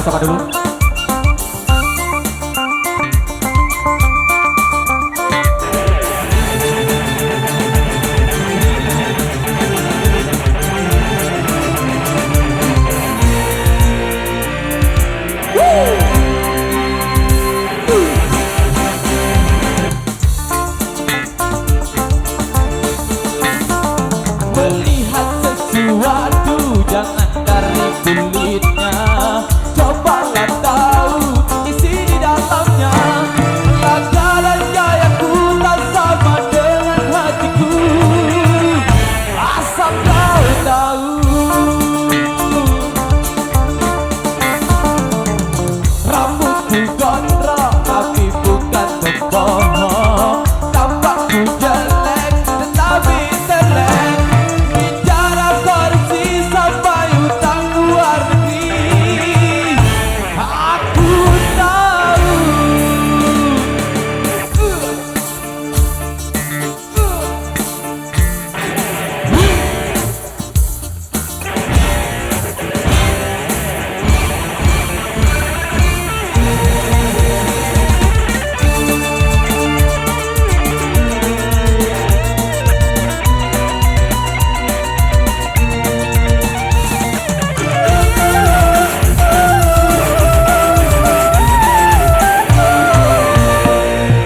kita sapa dulu. Melihat sesuatu jangan dari kulitnya, cobalah tahu isi di dalamnya. Raga dan gayaku tak sama dengan hatiku, asal kau tahu. Rambutku gondrong tapi bukan pembohong, tampakku jelek tetapi selek. Bicara korupsi sampai utang luar negeri, aku tahu.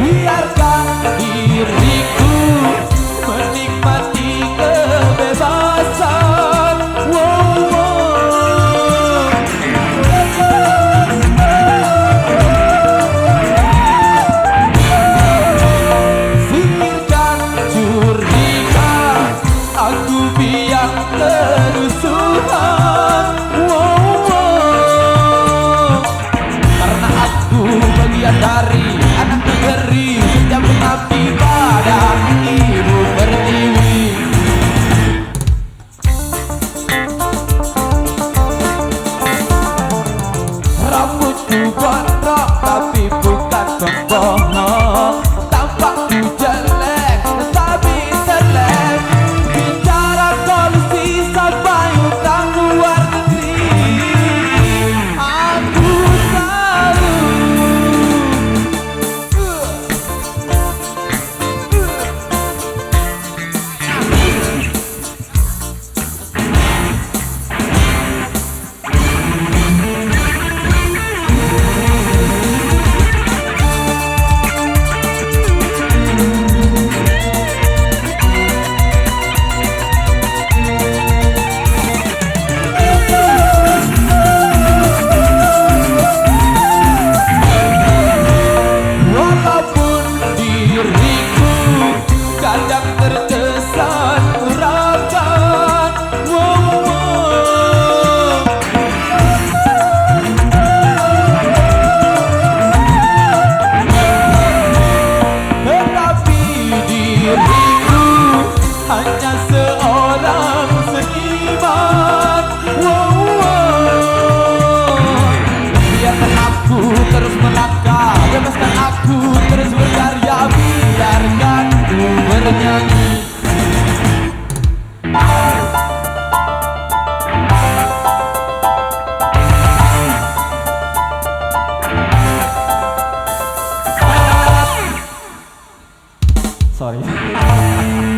Biarkan diriku menikmati kebebasan. Wow, wow. Singkirkan curiga, aku biar kerusuhan. Wow, wow. Karena aku bagian dari anak negeri yang mengabdi pada ibu pertiwi. Rambutku gondrong tapi bukan pembohong, tampakku jelek tetapi selek. Bicara kolusi sampai utang luar negeri, aku tahu. Walaupun diriku kadang terkesan urakan. Wow, wow. Tetapi diriku hanya seorang seniman. Wow, wow. Biarkan aku terus melangkah, bebaskan aku terus berkarya, biarkan ku bernyanyi. Sorry.